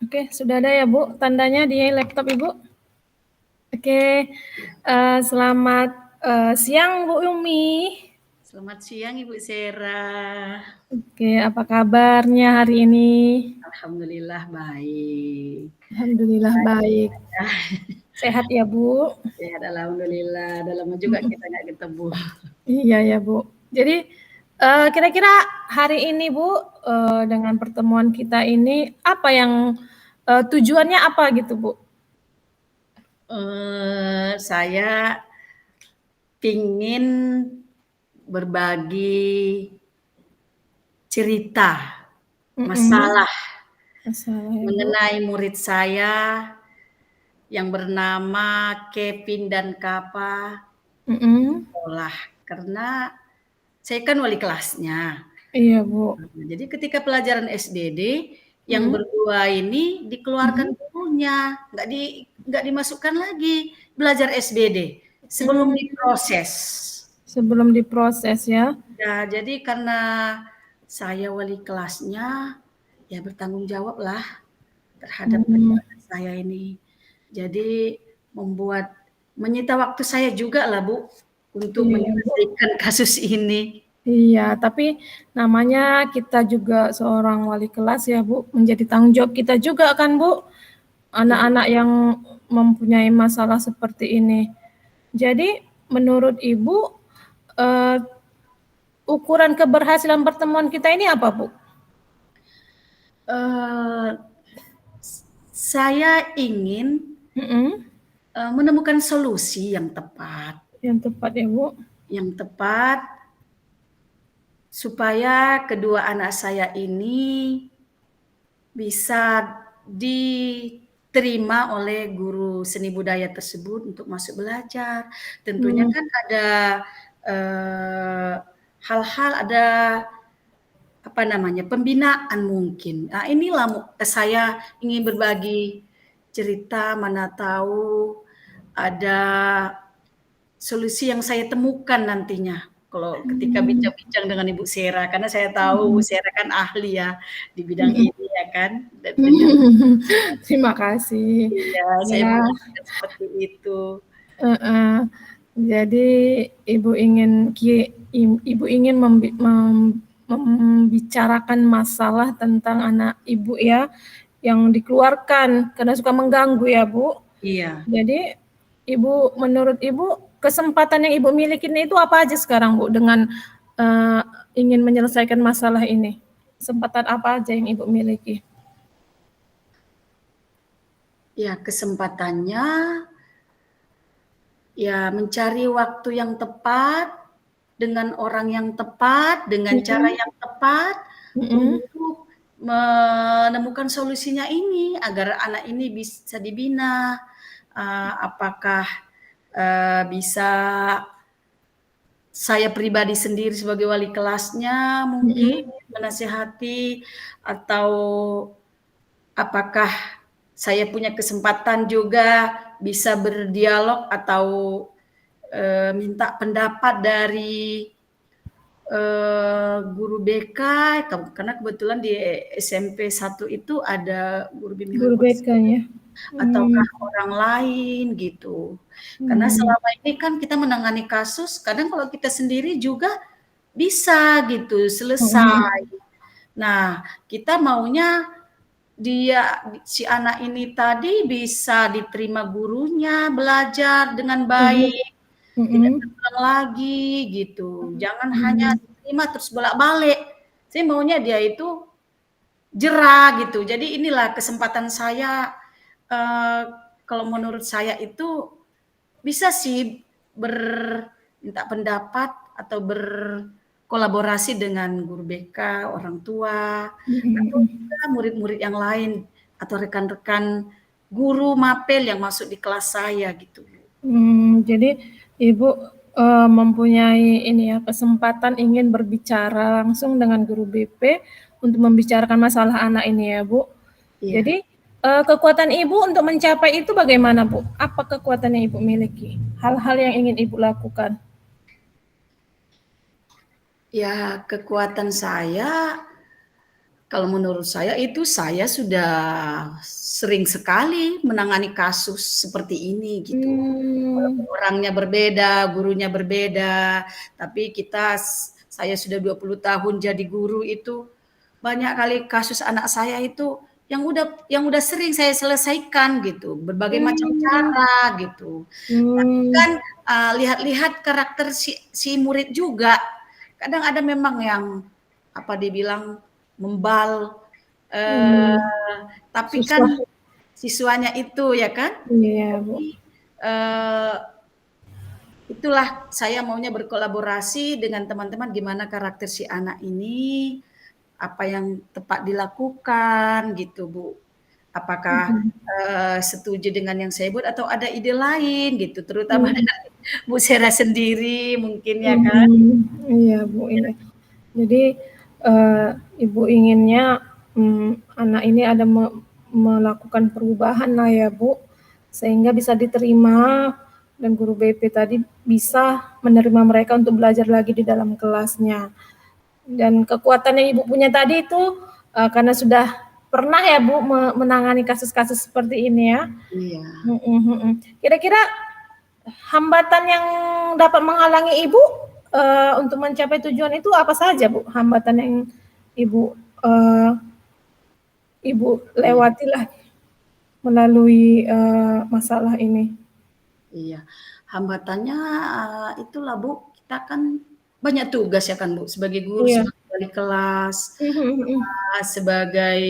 Oke, sudah ada ya Bu tandanya di laptop Ibu? Oke, selamat siang Bu Umi. Selamat siang Ibu Sera. Oke, apa kabarnya hari ini? Alhamdulillah baik. Alhamdulillah baik. Sehat ya Bu? Sehat alhamdulillah. Udah lama juga kita nggak ketemu. Iya ya Bu. Jadi kira-kira hari ini Bu dengan pertemuan kita ini apa yang tujuannya apa gitu Bu? Saya pingin berbagi cerita, masalah Masalah ya Bu. mengenai murid saya yang bernama Kevin dan Kapa sekolah. Karena saya kan wali kelasnya. Iya Bu. Jadi ketika pelajaran SDD yang berdua ini dikeluarkan gurunya, nggak dimasukkan lagi belajar SBD sebelum diproses. Sebelum diproses ya. Ya, jadi karena saya wali kelasnya, ya bertanggung jawab lah terhadap perbuatan saya ini. Jadi menyita waktu saya juga lah Bu untuk Iya, Bu. menyelesaikan kasus ini. Iya, tapi namanya kita juga seorang wali kelas ya Bu, menjadi tanggung jawab kita juga kan Bu, anak-anak yang mempunyai masalah seperti ini. Jadi menurut Ibu ukuran keberhasilan pertemuan kita ini apa Bu? Saya ingin menemukan solusi yang tepat. Yang tepat ya Bu. Yang tepat supaya kedua anak saya ini bisa diterima oleh guru seni budaya tersebut untuk masuk belajar. Tentunya kan ada hal-hal, ada pembinaan mungkin. Nah, inilah saya ingin berbagi cerita, mana tahu ada solusi yang saya temukan nantinya kalau ketika bincang-bincang dengan Ibu Sera, karena saya tahu Ibu Sera kan ahli ya di bidang ini ya kan. Terima kasih. Ya, saya Ya. mengatakan seperti itu. Jadi Ibu ingin membicarakan masalah tentang anak Ibu ya, yang dikeluarkan karena suka mengganggu ya Bu. Iya. Jadi menurut Ibu kesempatan yang Ibu miliki itu apa aja sekarang Bu dengan ingin menyelesaikan masalah ini? Kesempatan apa aja yang Ibu miliki? Ya, kesempatannya ya mencari waktu yang tepat dengan orang yang tepat, dengan cara yang tepat untuk menemukan solusinya ini agar anak ini bisa dibina. Apakah bisa saya pribadi sendiri sebagai wali kelasnya mungkin menasihati, atau apakah saya punya kesempatan juga bisa berdialog atau minta pendapat dari guru BK, karena kebetulan di SMP 1 itu ada guru bimbingan BK-nya. ataukah orang lain gitu. Karena selama ini kan kita menangani kasus, kadang kalau kita sendiri juga bisa gitu selesai. Nah, kita maunya si anak ini tadi bisa diterima gurunya, belajar dengan baik, tidak terulang lagi gitu. Jangan hanya diterima terus bolak-balik. Saya maunya dia itu jerah gitu. Jadi inilah kesempatan saya, kalau menurut saya itu bisa sih minta pendapat atau berkolaborasi dengan guru BK, orang tua, atau juga murid-murid yang lain atau rekan-rekan guru mapel yang masuk di kelas saya gitu. Jadi Ibu mempunyai kesempatan ingin berbicara langsung dengan guru BP untuk membicarakan masalah anak ini ya Bu. Iya. Jadi kekuatan Ibu untuk mencapai itu bagaimana Bu? Apa kekuatan yang Ibu miliki? Hal-hal yang ingin Ibu lakukan? Ya, kekuatan saya Kalau menurut saya itu saya sudah sering sekali menangani kasus seperti ini gitu. Walaupun Mmm. orangnya berbeda, gurunya berbeda, tapi saya sudah 20 tahun jadi guru itu, banyak kali kasus anak saya itu yang udah sering saya selesaikan gitu, berbagai macam Mmm. cara gitu. Tapi Mmm. kan, lihat-lihat karakter si murid juga. Kadang ada memang yang, apa dibilang, membal, Mmm. tapi kan Susah. siswanya itu ya kan. Iya, Bu. Jadi, eee, itulah saya maunya berkolaborasi dengan teman-teman gimana karakter si anak ini, apa yang tepat dilakukan gitu, Bu. Apakah, Mhm. setuju dengan yang saya buat atau ada ide lain gitu, terutama Mhm. dari Bu Sera sendiri mungkin ya kan? Iya, Bu, iya. Jadi, eee, Ibu inginnya, anak ini ada melakukan perubahanlah ya, Bu, sehingga bisa diterima dan guru BP tadi bisa menerima mereka untuk belajar lagi di dalam kelasnya. Dan kekuatan yang Ibu punya tadi itu, karena sudah pernah ya, Bu, menangani kasus-kasus seperti ini ya. Iya. Mhm mhm. Kira-kira hambatan yang dapat menghalangi Ibu, untuk mencapai tujuan itu apa saja, Bu? Hambatan yang Ibu, eee, Ibu Iya. lewatilah melalui, masalah ini? Iya, hambatannya, itulah Bu, kita kan banyak tugas ya kan Bu, sebagai guru, Iya. sebagai wali kelas, Mhm mhm. sebagai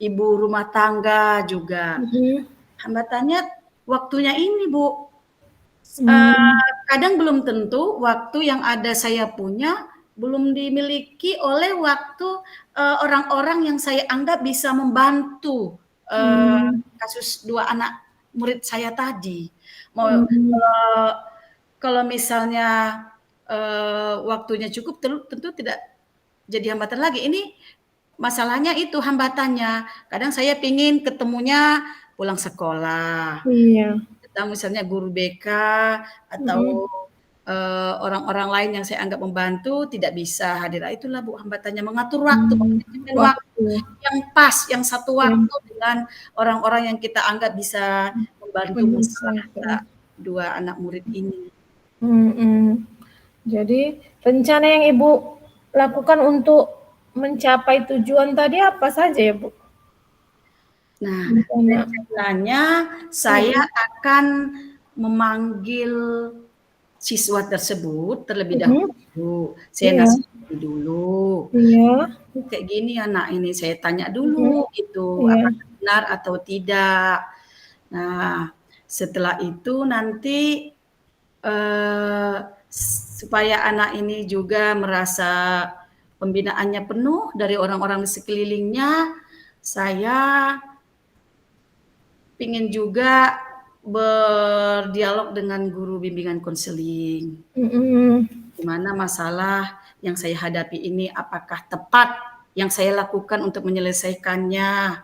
ibu rumah tangga juga. Mhm. Hambatannya waktunya ini Bu, Mmm. kadang belum tentu waktu yang ada saya punya, belum dimiliki oleh orang-orang yang saya anggap bisa membantu, Mmm. kasus 2 anak murid saya tadi. Mau Mmm. kalau misalnya, waktunya cukup tentu tidak jadi hambatan lagi. Ini masalahnya itu hambatannya, kadang saya pingin ketemunya pulang sekolah, Iya. ketemu misalnya guru BK Mhm. atau, orang-orang lain yang saya anggap membantu tidak bisa hadir. Itulah Bu hambatannya, mengatur waktu, memanajemen waktu Waktu. yang pas, yang satu Iya. waktu dengan orang-orang yang kita anggap bisa membantu masalah Menyelesaikan. 2 anak murid ini. Mhm. Jadi rencana yang Ibu lakukan untuk mencapai tujuan tadi apa saja ya, Bu? Nah, Rencana. rencananya saya Mhm. akan memanggil siswa tersebut terlebih Mhm. dahulu, saya Iya. nasihati dulu, Iya. "Kayak gini anak ini," saya tanya Mhm. dulu gitu, Iya. apakah benar atau tidak. Nah, setelah itu nanti, eee, supaya anak ini juga merasa pembinaannya penuh dari orang-orang di sekelilingnya, saya pingin juga berdialog dengan guru bimbingan konseling. Mhm. Di mana masalah yang saya hadapi ini apakah tepat yang saya lakukan untuk menyelesaikannya?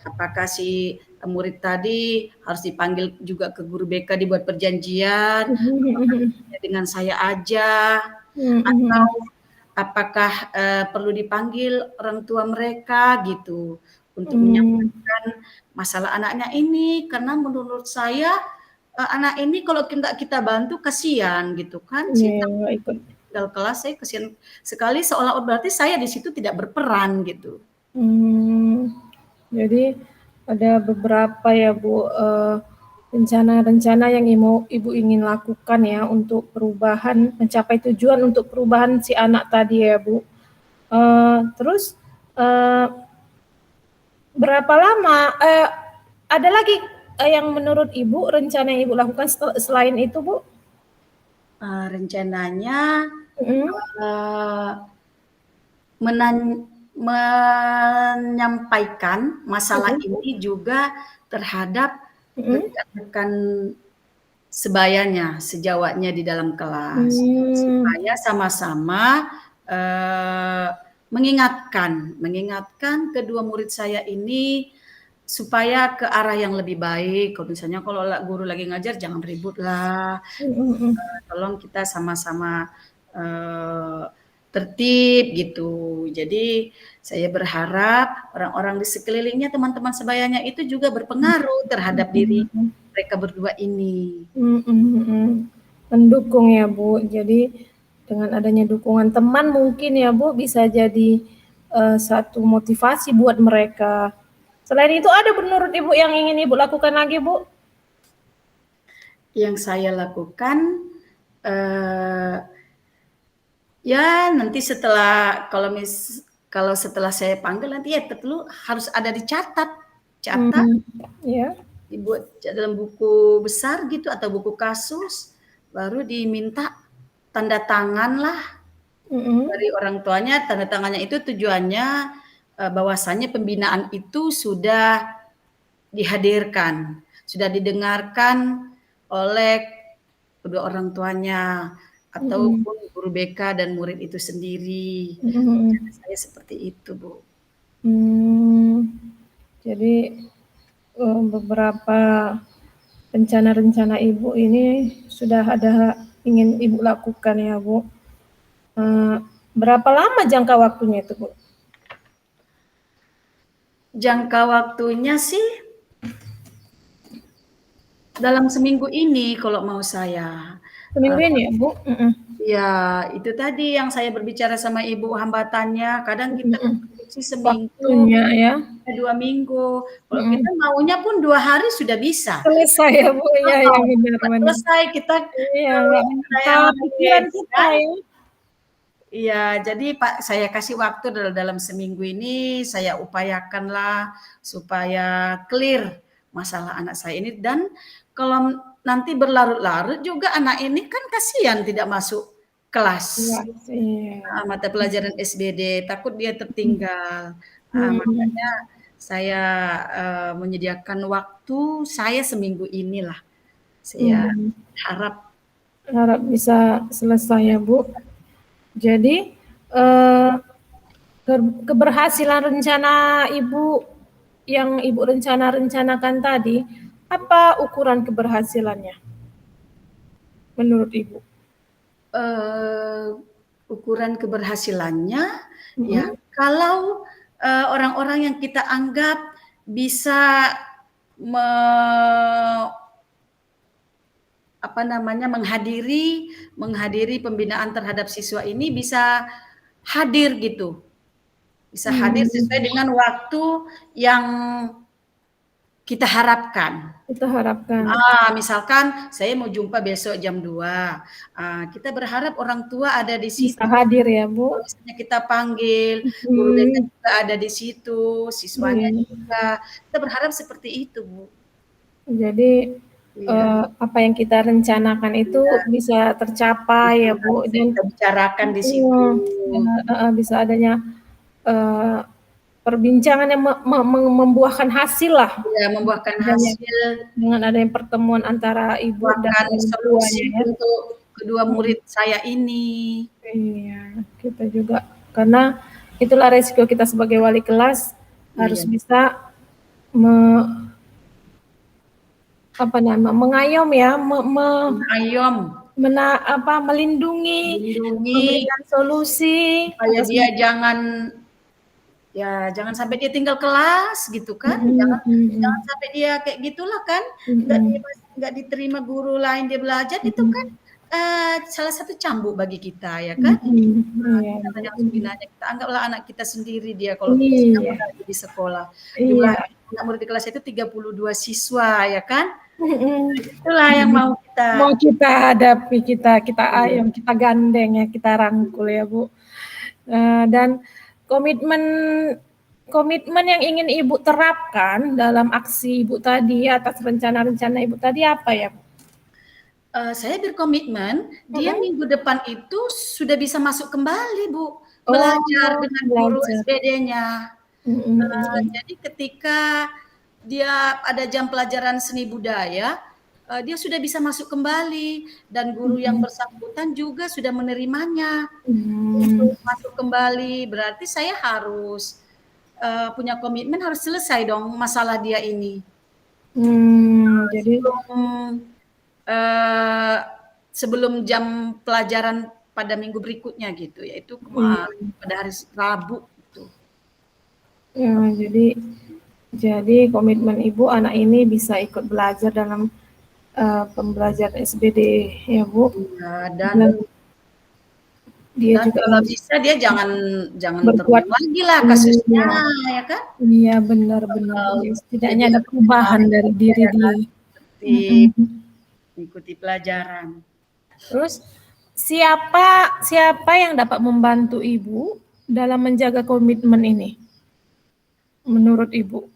Apakah si murid tadi harus dipanggil juga ke guru BK dibuat perjanjian, Mhm apakah mhm. dengan saya aja, Mhm atau mhm. apakah, perlu dipanggil orang tua mereka gitu, untuk Mmm. menyampaikan masalah anaknya ini. Karena menurut saya, anak ini kalau nggak kita bantu kasihan gitu kan, Iya, saya takut nggak ikut. tinggal kelas, saya kasihan sekali seolah berarti saya di situ tidak berperan gitu. Mmm. Jadi ada beberapa ya, Bu, rencana-rencana yang Ibu ingin lakukan ya untuk perubahan mencapai tujuan untuk perubahan si anak tadi ya, Bu. Terus, eee, berapa lama ada lagi, yang menurut Ibu rencana yang Ibu lakukan selain itu, Bu? Rencananya, Mhm. eee, menyampaikan masalah Mhm. ini juga terhadap Mhm. rekan-rekan sebayanya, sejawatnya di dalam kelas. Mmm. Supaya sama-sama, eee, mengingatkan kedua murid saya ini supaya ke arah yang lebih baik. Kalau misalnya guru lagi ngajar jangan ributlah, Mhm mhm. tolong kita sama-sama, eee tertib gitu. Jadi saya berharap orang-orang di sekelilingnya, teman-teman sebayanya itu juga berpengaruh terhadap diri mereka berdua ini. Mendukung ya Bu. Jadi dengan adanya dukungan teman mungkin ya Bu bisa jadi satu motivasi buat mereka. Selain itu ada menurut Ibu yang ingin Ibu lakukan lagi Bu? Yang saya lakukan ya nanti setelah kalau setelah saya panggil nanti ya tentu harus ada dicatat, Ya. dibuat dalam buku besar gitu atau buku kasus, baru diminta tanda tangan lah dari orang tuanya. Tanda tangannya itu tujuannya bahwasannya pembinaan itu sudah dihadirkan, sudah didengarkan oleh kedua orang tuanya ataupun guru BK dan murid itu sendiri. Cara saya seperti itu, Bu. Jadi beberapa rencana-rencana Ibu ini sudah ada ingin Ibu lakukan ya Bu. Berapa lama jangka waktunya itu Bu? Jangka waktunya sih dalam seminggu ini kalau mau saya. Seminggu ini ya Bu? Ya, itu tadi yang saya berbicara sama Ibu hambatannya, kadang kita kan produksi seminggu, Waktunya ya. 2 minggu. Kalau kita maunya pun 2 hari sudah bisa. Selesai ya Bu, ya benar. Selesai kita Iya, nggak minta pikiran kita ya. Iya, jadi Pak saya kasih waktu dalam seminggu ini saya upayakanlah supaya clear masalah anak saya ini, dan kalau nanti berlarut-larut juga anak ini kan kasihan tidak masuk kelas. Mata pelajaran SBD, takut dia tertinggal. Makanya saya menyediakan waktu saya seminggu inilah. Saya harap bisa selesai ya Bu. Jadi keberhasilan rencana Ibu yang Ibu rencanakan tadi, apa ukuran keberhasilannya menurut Ibu? Ukuran keberhasilannya ya kalau orang-orang yang kita anggap bisa menghadiri pembinaan terhadap siswa ini bisa hadir gitu. Bisa hadir sesuai dengan waktu yang kita harapkan. Misalkan saya mau jumpa besok jam 2. Kita berharap orang tua ada di situ. Bisa hadir ya, Bu. Kalau misalnya kita panggil, guru BK juga ada di situ, siswanya juga. Kita berharap seperti itu, Bu. Jadi apa yang kita rencanakan itu bisa tercapai ya Bu, dan kita bicarakan di situ. Bisa adanya perbincangan yang membuahkan hasil lah. Ya, membuahkan hasil dengan adanya pertemuan antara ibu dan solusi untuk kedua murid saya ini. Iya, kita juga karena itulah resiko kita sebagai wali kelas harus bisa mengayom ya, melindungi, memberikan solusi supaya dia jangan sampai dia tinggal kelas gitu kan, jangan sampai dia kayak gitulah kan, nggak diterima guru lain dia belajar, itu kan salah satu cambuk bagi kita ya kan. Kita harus binanya, kita anggaplah anak kita sendiri dia kalau sedang berada di sekolah. Jumlah anak murid di kelas itu 32 siswa ya kan. Itulah yang mau kita hadapi, kita ayam, kita gandeng ya, kita rangkul ya Bu. Dan komitmen yang ingin Ibu terapkan dalam aksi Ibu tadi atas rencana-rencana Ibu tadi apa ya? Saya berkomitmen dia minggu depan itu sudah bisa masuk kembali Bu, belajar dengan guru SBD-nya. Jadi ketika dia ada jam pelajaran seni budaya, dia sudah bisa masuk kembali dan guru yang bersangkutan juga sudah menerimanya untuk masuk kembali. Berarti saya harus punya komitmen, harus selesai dong masalah dia ini. Jadi sebelum jam pelajaran pada minggu berikutnya gitu, yaitu pada hari Rabu gitu. Ya, jadi komitmen Ibu anak ini bisa ikut belajar dalam pembelajaran SBD ya Bu. Iya, dan dia juga kalau harus bisa dia jangan berbuat terulang lagi lah kasusnya, ya kan? Iya benar-benar. Setidaknya ada perubahan dari diri dia. Mengikuti pelajaran. Terus siapa yang dapat membantu Ibu dalam menjaga komitmen ini? Menurut Ibu?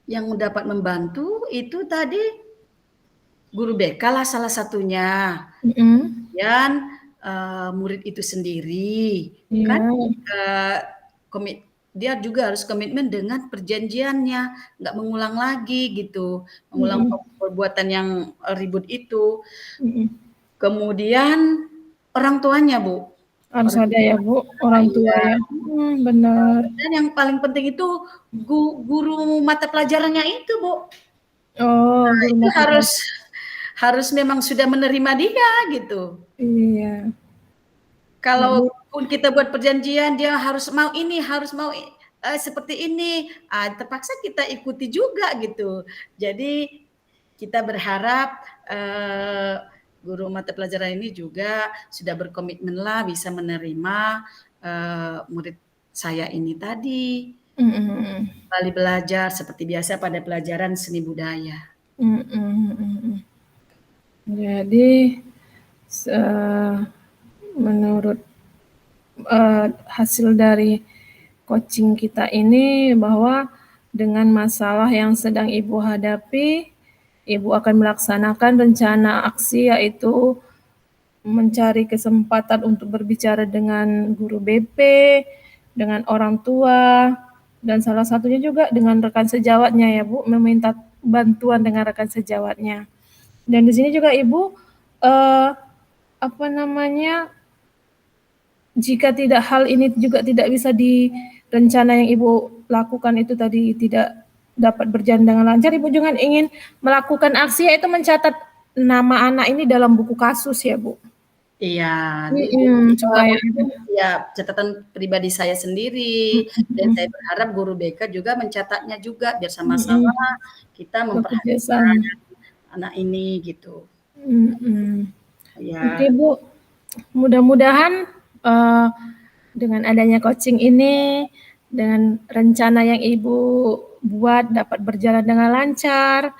Yang dapat membantu itu tadi guru BK lah salah satunya. Dan murid itu sendiri kan dia juga harus komitmen dengan perjanjiannya, nggak mengulang lagi gitu, mengulang perbuatan yang ribut itu. Kemudian orang tuanya, Bu. Harus ada ya, Bu, orang tua ya. Benar. Dan yang paling penting itu guru mata pelajarannya itu, Bu. Oh, nah, itu harus memang sudah menerima dia gitu. Iya. Kalau pun kita buat perjanjian dia harus mau ini, harus mau seperti ini, terpaksa kita ikuti juga gitu. Jadi kita berharap guru mata pelajaran ini juga sudah berkomitmen lah bisa menerima murid saya ini tadi. Kembali belajar seperti biasa pada pelajaran seni budaya. Jadi menurut hasil dari coaching kita ini bahwa dengan masalah yang sedang Ibu hadapi, Ibu akan melaksanakan rencana aksi yaitu mencari kesempatan untuk berbicara dengan guru BP, dengan orang tua, dan salah satunya juga dengan rekan sejawatnya ya Bu, meminta bantuan dengan rekan sejawatnya. Dan di sini juga Ibu jika tidak hal ini juga tidak bisa rencana yang Ibu lakukan itu tadi tidak dapat berjalan dengan lancar, Ibu juga ingin melakukan aksi yaitu mencatat nama anak ini dalam buku kasus ya Bu. Iya, supaya ya catatan pribadi saya sendiri dan saya berharap guru BK juga mencatatnya juga biar sama-sama kita memperhatikan anak ini gitu. Ya. Oke Bu, mudah-mudahan dengan adanya coaching ini, dengan rencana yang Ibu buat dapat berjalan dengan lancar,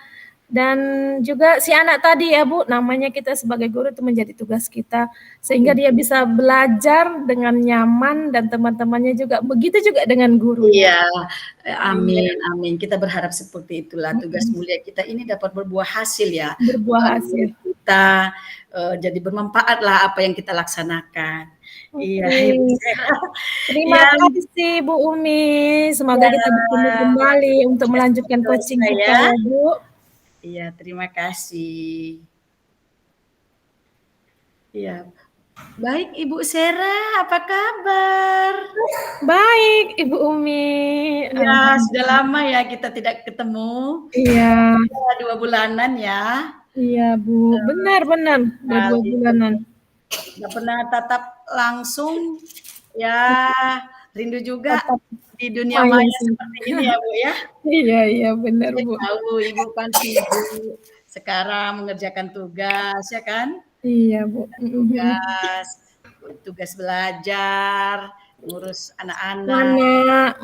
dan juga si anak tadi ya Bu, namanya kita sebagai guru itu menjadi tugas kita, sehingga dia bisa belajar dengan nyaman dan teman-temannya juga, begitu juga dengan gurunya. Iya, amin, amin. Kita berharap seperti itulah tugas mulia kita ini dapat berbuah hasil ya. Berbuah hasil. Kita jadi bermanfaat lah apa yang kita laksanakan. Iya, terima kasih Bu Umi. Semoga kita bertemu kembali untuk melanjutkan coaching kita ya Bu. Iya, terima kasih. Iya. Baik Ibu Sera, apa kabar? Baik Ibu Umi. Ya, sudah lama ya kita tidak ketemu. Iya. 2 bulanan ya. Iya Bu, benar-benar 2 bulanan. Nggak pernah tatap langsung, ya rindu juga di dunia maya seperti ini ya Bu ya. Iya benar Bu. Tahu Ibu kan sibuk sekarang mengerjakan tugas ya kan? Iya Bu. Tugas belajar, ngurus anak-anak.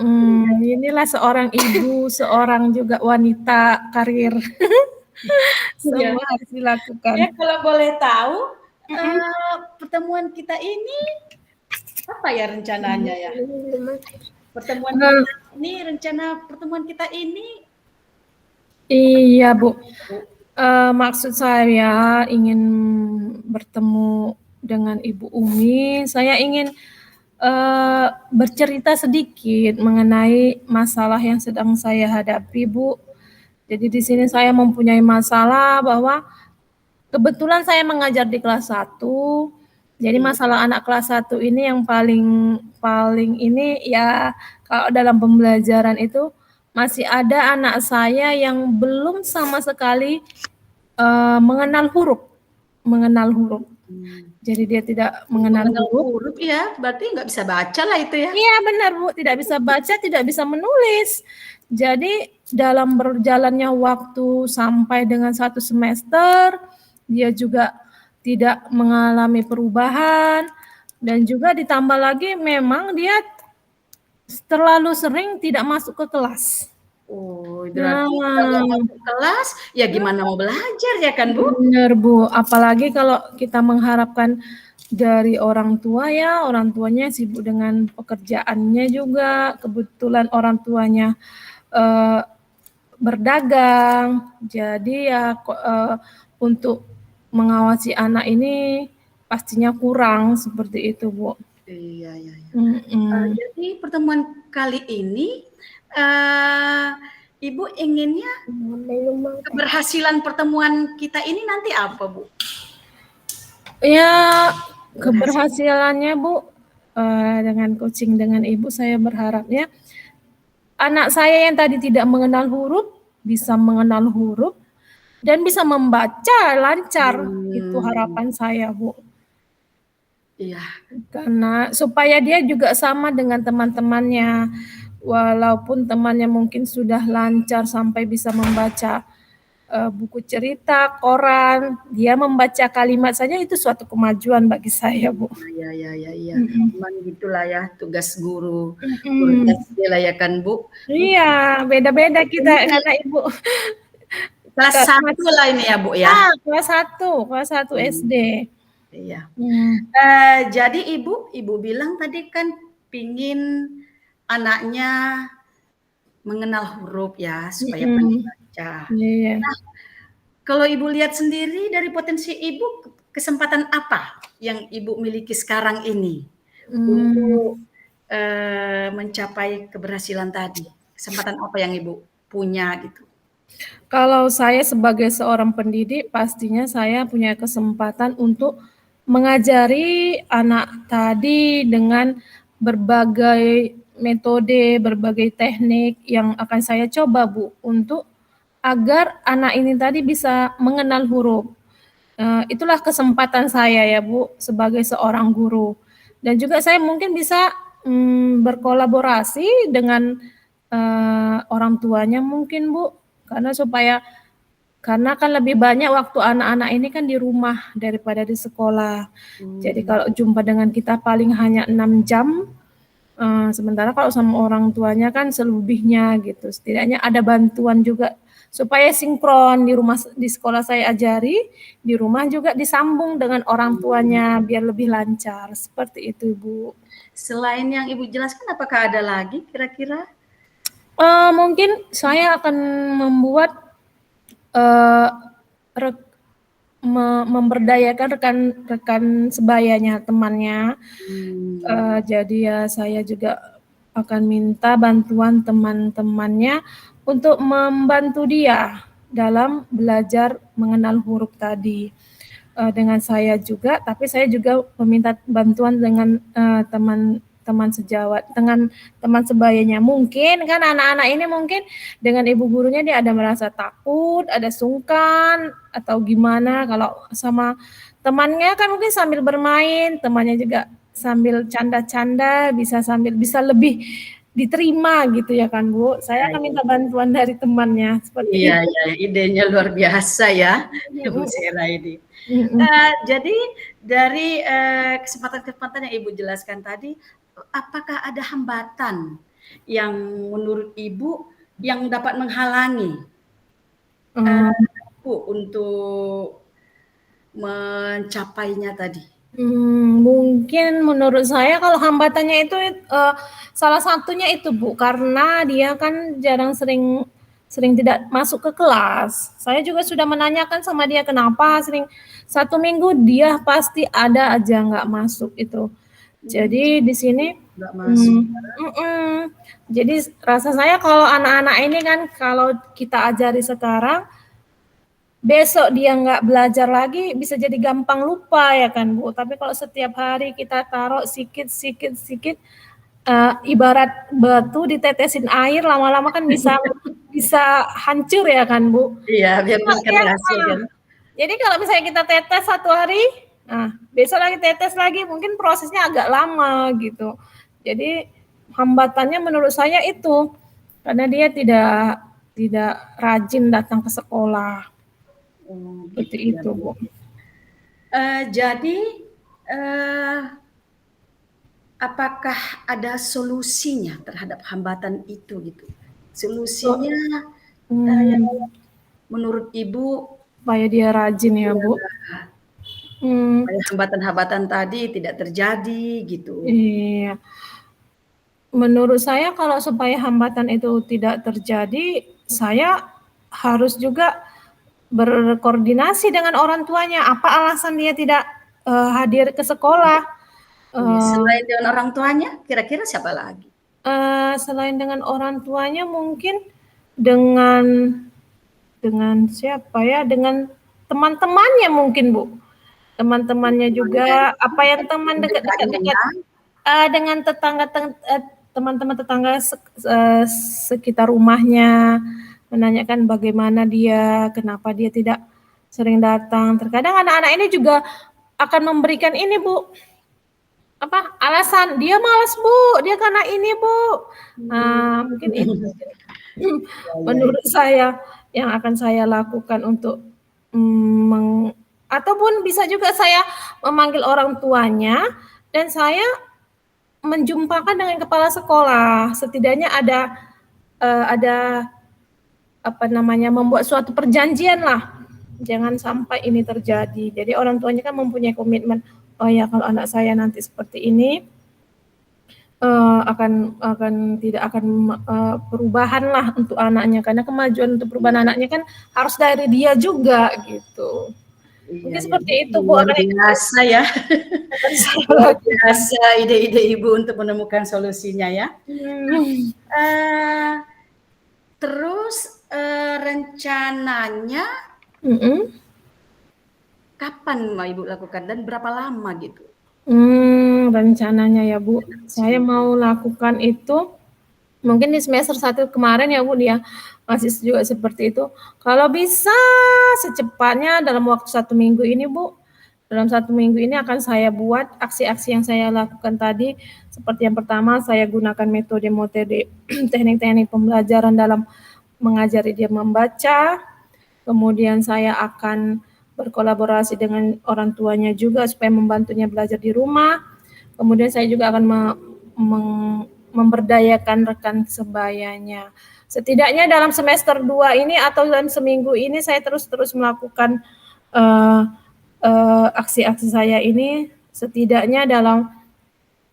Inilah seorang ibu, seorang juga wanita karir. Semua harus dilakukan. Ya kalau boleh tahu, pertemuan kita ini apa ya rencananya ya? Rencana pertemuan kita ini? Iya Bu. Maksud saya ingin bertemu dengan Ibu Umi. Saya ingin bercerita sedikit mengenai masalah yang sedang saya hadapi, Bu. Jadi di sini saya mempunyai masalah bahwa kebetulan saya mengajar di kelas 1. Jadi masalah anak kelas 1 ini yang paling ini ya kalau dalam pembelajaran itu masih ada anak saya yang belum sama sekali mengenal huruf. Jadi dia tidak mengenal Mengenal huruf. huruf ya, berarti nggak bisa baca lah itu ya? Iya benar Bu, tidak bisa baca, tidak bisa menulis. Jadi dalam berjalannya waktu sampai dengan 1 semester, dia juga tidak mengalami perubahan, dan juga ditambah lagi memang dia terlalu sering tidak masuk ke kelas. Oh, berarti kalau nggak Nah, masuk kelas, ya gimana mau belajar ya kan, Bu? benar Bu, apalagi kalau kita mengharapkan dari orang tua ya, orang tuanya sibuk dengan pekerjaannya juga, kebetulan orang tuanya berdagang, jadi ya untuk mengawasi anak ini pastinya kurang seperti itu Bu. Iya, iya, iya. Mm-mm. Jadi pertemuan kali ini, eee, Ibu inginnya keberhasilan pertemuan kita ini nanti apa, Bu? Ya Keberhasilan. keberhasilannya Bu, dengan coaching dengan Ibu saya berharapnya anak saya yang tadi tidak mengenal huruf bisa mengenal huruf dan bisa membaca lancar. Itu harapan saya Bu. Iya. Karena supaya dia juga sama dengan teman-temannya. Walaupun temannya mungkin sudah lancar sampai bisa membaca buku cerita, koran, dia membaca kalimat saja itu suatu kemajuan bagi saya, Bu. Iya, iya, iya, iya. Mm-mm. Memang gitulah ya tugas guru, guru Mm-mm. SD lah ya kan, Bu. Iya, beda-beda kita Ini karena Ibu kelas 1 lah ini ya, Bu ya? kelas 1 SD. Iya. Hmm. Jadi Ibu bilang tadi kan pingin anaknya mengenal huruf ya, supaya pandai baca. Iya. Nah, kalau Ibu lihat sendiri dari potensi Ibu, kesempatan apa yang Ibu miliki sekarang ini untuk mencapai keberhasilan tadi? Kesempatan apa yang Ibu punya gitu? Kalau saya sebagai seorang pendidik, pastinya saya punya kesempatan untuk mengajari anak tadi dengan berbagai metode, berbagai teknik yang akan saya coba, Bu, untuk agar anak ini tadi bisa mengenal huruf. Itulah kesempatan saya ya, Bu, sebagai seorang guru. Dan juga saya mungkin bisa berkolaborasi dengan orang tuanya mungkin, Bu, karena kan lebih banyak waktu anak-anak ini kan di rumah daripada di sekolah. Jadi kalau jumpa dengan kita paling hanya 6 jam, sementara kalau sama orang tuanya kan selebihnya gitu. Setidaknya ada bantuan juga supaya sinkron di sekolah saya ajari, di rumah juga disambung dengan orang tuanya biar lebih lancar. Seperti itu, Bu. Selain yang Ibu jelaskan, apakah ada lagi kira-kira? Mungkin saya akan membuat memberdayakan rekan-rekan sebayanya, temannya. Jadi ya saya juga akan minta bantuan teman-temannya untuk membantu dia dalam belajar mengenal huruf tadi. Dengan saya juga, tapi saya juga meminta bantuan dengan teman sejawat, dengan teman sebayanya. Mungkin kan anak-anak ini mungkin dengan ibu gurunya dia ada merasa takut, ada sungkan, atau gimana. Kalau sama temannya kan mungkin sambil bermain, temannya juga sambil canda-canda, bisa lebih diterima gitu ya kan Bu. Saya akan minta bantuan dari temannya seperti Iya, itu. iya, idenya luar biasa ya, Bu Sera ini. Jadi dari kesempatan-kesempatan yang Ibu jelaskan tadi, apakah ada hambatan yang menurut Ibu yang dapat menghalangi Bu untuk mencapainya tadi? Mungkin menurut saya kalau hambatannya itu salah satunya itu Bu, karena dia kan sering tidak masuk ke kelas. Saya juga sudah menanyakan sama dia kenapa sering 1 minggu dia pasti ada aja nggak masuk itu. Jadi di sini Nggak masuk. jadi rasa saya kalau anak-anak ini kan kalau kita ajari sekarang, besok dia nggak belajar lagi bisa jadi gampang lupa ya kan Bu. Tapi kalau setiap hari kita taruh sikit, ibarat batu ditetesin air lama-lama kan bisa hancur ya kan Bu. Iya, biar Ya, berhasil kan. jadi kalau misalnya kita tetes 1 hari, Nah, besok lagi tetes lagi, mungkin prosesnya agak lama gitu. Jadi hambatannya menurut saya itu karena dia tidak rajin datang ke sekolah. Oh, Seperti gitu ya, itu, Bu. Bu. Jadi, eee, apakah ada solusinya terhadap hambatan itu gitu? So, Solusinya, yang hmm, menurut Ibu supaya dia rajin ya, ya Bu. Hmm, supaya hambatan-hambatan tadi tidak terjadi gitu? iya. Menurut saya kalau supaya hambatan itu tidak terjadi, saya harus juga berkoordinasi dengan orang tuanya. Apa alasan dia tidak hadir ke sekolah? Iya, Eh, selain dengan orang tuanya, kira-kira siapa lagi? Selain dengan orang tuanya, mungkin dengan siapa ya? Dengan teman-temannya mungkin, Bu. Teman-temannya Temannya, juga. Apa yang teman terdekatnya dekat-dekat ya? dengan teman-teman tetangga sekitar rumahnya, menanyakan bagaimana dia, kenapa dia tidak sering datang. Terkadang anak-anak ini juga akan memberikan ini, Bu, apa alasan dia malas, Bu, dia karena ini, Bu. Mungkin itu Iya, iya. menurut saya yang akan saya lakukan untuk ataupun bisa juga saya memanggil orang tuanya dan saya menjumpakan dengan kepala sekolah. Setidaknya ada apa namanya, membuat suatu perjanjian lah. Jangan sampai ini terjadi. Jadi orang tuanya kan mempunyai komitmen, oh ya kalau anak saya nanti seperti ini akan tidak akan perubahan lah untuk anaknya karena kemajuan untuk perubahan anaknya kan harus dari dia juga gitu. Iya, Mungkin iya, seperti itu Bu luar akan biasa ya. akan saya Luar lakukan. biasa ide-ide Ibu untuk menemukan solusinya ya. Hmm. Eee, terus, rencananya Mm-mm. kapan mau Ibu lakukan dan berapa lama gitu? Rencananya ya Bu, saya mau lakukan itu mungkin di semester 1 kemarin ya Bu ya, masih juga seperti itu. Kalau bisa secepatnya dalam waktu 1 minggu ini Bu, dalam 1 minggu ini akan saya buat aksi-aksi yang saya lakukan tadi. Seperti yang pertama saya gunakan metode-metode teknik-teknik pembelajaran dalam mengajari dia membaca. Kemudian saya akan berkolaborasi dengan orang tuanya juga supaya membantunya belajar di rumah. Kemudian saya juga akan memberdayakan rekan sebayanya. Setidaknya dalam semester 2 ini atau dalam seminggu ini saya terus melakukan aksi-aksi saya ini setidaknya dalam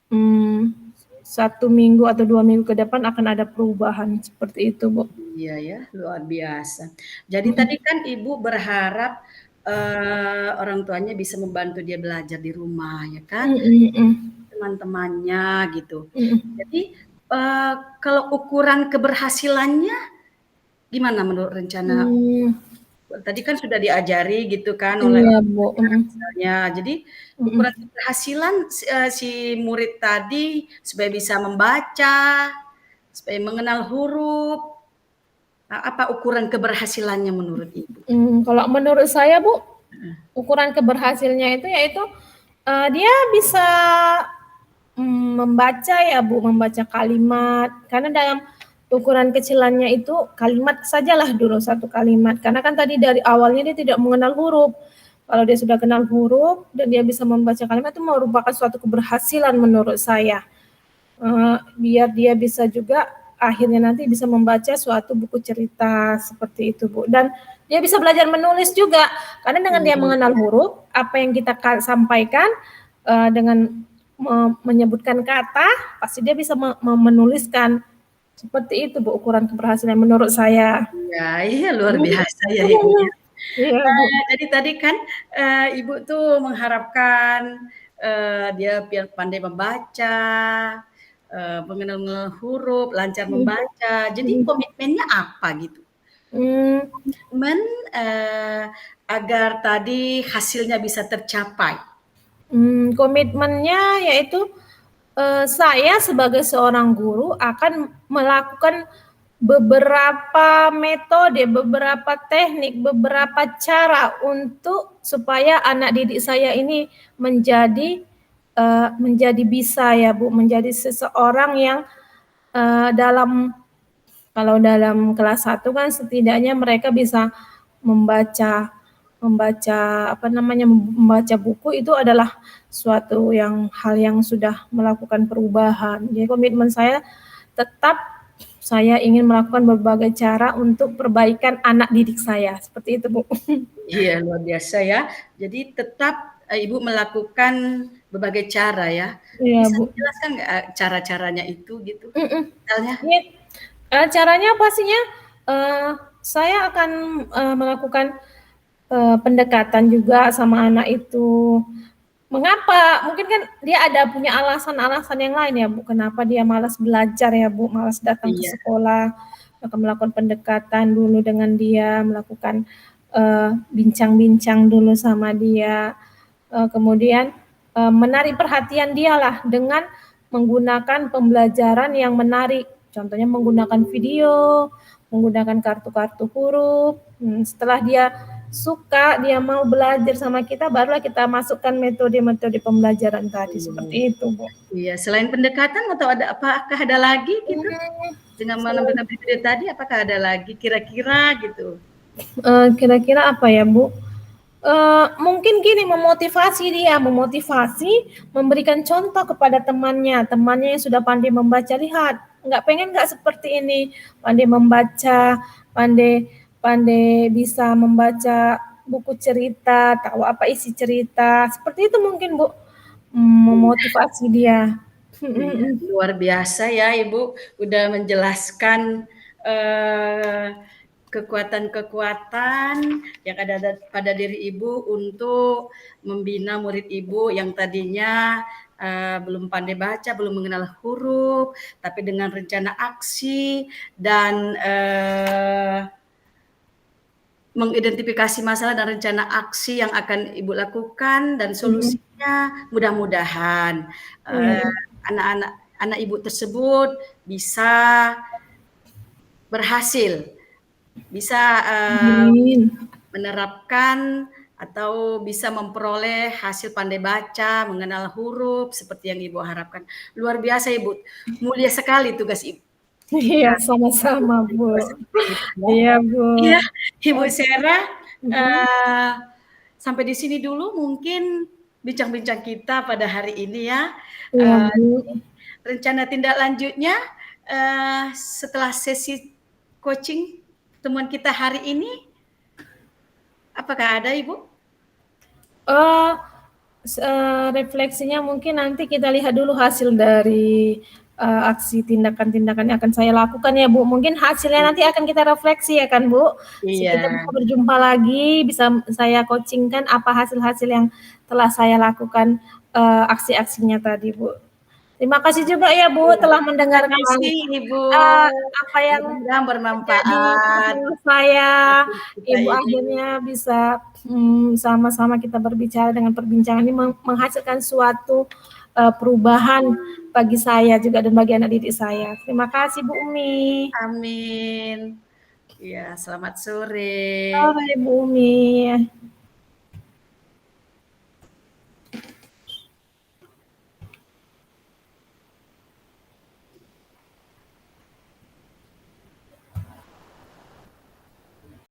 1 minggu atau 2 minggu ke depan akan ada perubahan seperti itu, Bu. Iya ya, luar biasa. Jadi tadi kan Ibu berharap, orang tuanya bisa membantu dia belajar di rumah ya kan, teman-temannya gitu. Jadi, kalau ukuran keberhasilannya gimana menurut rencana tadi kan sudah diajari gitu kan oleh Iya, orang Bu. tuanya misalnya. Jadi ukuran keberhasilan si murid tadi supaya bisa membaca, supaya mengenal huruf, apa ukuran keberhasilannya menurut Ibu? Kalau menurut saya, Bu, ukuran keberhasilnya itu yaitu dia bisa membaca ya Bu, membaca kalimat. Karena dalam ukuran kecilannya itu kalimat sajalah dulu satu kalimat. Karena kan tadi dari awalnya dia tidak mengenal huruf. Kalau dia sudah kenal huruf dan dia bisa membaca kalimat itu merupakan suatu keberhasilan menurut saya. Biar dia bisa juga akhirnya nanti bisa membaca suatu buku cerita seperti itu Bu. Dan dia bisa belajar menulis juga karena dengan dia mengenal huruf apa yang kita sampaikan dengan menyebutkan kata pasti dia bisa menuliskan seperti itu Bu ukuran keberhasilan menurut saya. Iya, iya luar biasa ya Ibu ya. Iya Bu. Jadi tadi kan, Ibu tuh mengharapkan, dia biar pandai membaca, mengenal huruf, lancar membaca. Jadi komitmennya apa gitu? Hmm, Komitmen, agar tadi hasilnya bisa tercapai. komitmennya yaitu saya sebagai seorang guru akan melakukan beberapa metode, beberapa teknik, beberapa cara untuk supaya anak didik saya ini menjadi bisa ya Bu, menjadi seseorang yang dalam kalau dalam kelas 1 kan setidaknya mereka bisa membaca membaca apa namanya membaca buku itu adalah suatu hal yang sudah melakukan perubahan. Jadi komitmen saya tetap saya ingin melakukan berbagai cara untuk perbaikan anak didik saya. Seperti itu, Bu. Iya, luar biasa ya. Jadi tetap Ibu melakukan berbagai cara ya. Iya, Bisa Bu. dijelaskan nggak cara-caranya itu gitu? Misalnya? Ini caranya pastinya saya akan melakukan pendekatan juga sama anak itu. Mengapa? Mungkin kan dia ada punya alasan-alasan yang lain ya Bu, kenapa dia malas belajar ya Bu, malas datang ke Iya. sekolah, akan melakukan pendekatan dulu dengan dia, melakukan bincang-bincang dulu sama dia, kemudian menarik perhatian dia lah dengan menggunakan pembelajaran yang menarik, contohnya menggunakan video, menggunakan kartu-kartu huruf. Setelah dia suka, dia mau belajar sama kita, barulah kita masukkan metode-metode pembelajaran tadi, seperti itu, Bu. Iya, selain pendekatan atau apakah ada lagi gitu? Dengan menampilkan video tadi, apakah ada lagi kira-kira gitu? Kira-kira apa ya, Bu? Mungkin gini, memotivasi, memberikan contoh kepada temannya yang sudah pandai membaca, lihat, nggak seperti ini, pandai membaca, pandai bisa membaca buku cerita, tahu apa isi cerita, seperti itu mungkin Bu, memotivasi dia. Iya, luar biasa ya Ibu, udah menjelaskan kekuatan-kekuatan yang ada pada diri Ibu untuk membina murid Ibu yang tadinya belum pandai baca, belum mengenal huruf, tapi dengan rencana aksi dan mengidentifikasi masalah dan rencana aksi yang akan Ibu lakukan dan solusinya mudah-mudahan anak Ibu tersebut bisa berhasil, bisa menerapkan atau bisa memperoleh hasil pandai baca, mengenal huruf seperti yang Ibu harapkan. Luar biasa Ibu, mulia sekali tugas Ibu. Iya, sama-sama Bu. Iya Bu. Iya, Ibu Sera, sampai di sini dulu mungkin bincang-bincang kita pada hari ini ya. Iya Bu. Rencana tindak lanjutnya setelah sesi coaching temuan kita hari ini, apakah ada Ibu? Refleksinya mungkin nanti kita lihat dulu hasil dari aksi tindakan-tindakan yang akan saya lakukan ya Bu. Mungkin hasilnya nanti akan kita refleksi ya kan Bu. Iya. Kita bisa berjumpa lagi, bisa saya coachingkan apa hasil-hasil yang telah saya lakukan aksi-aksinya tadi Bu. Terima kasih juga ya Bu telah mendengarkan. Terima kasih Ibu. Apa yang bermanfaat. Saya, Ibu akhirnya bisa sama-sama kita berbicara dengan perbincangan ini menghasilkan suatu perubahan bagi saya juga dan bagi anak didik saya. Terima kasih Bu Umi. Amin. Ya, selamat sore. Sore Bu Umi.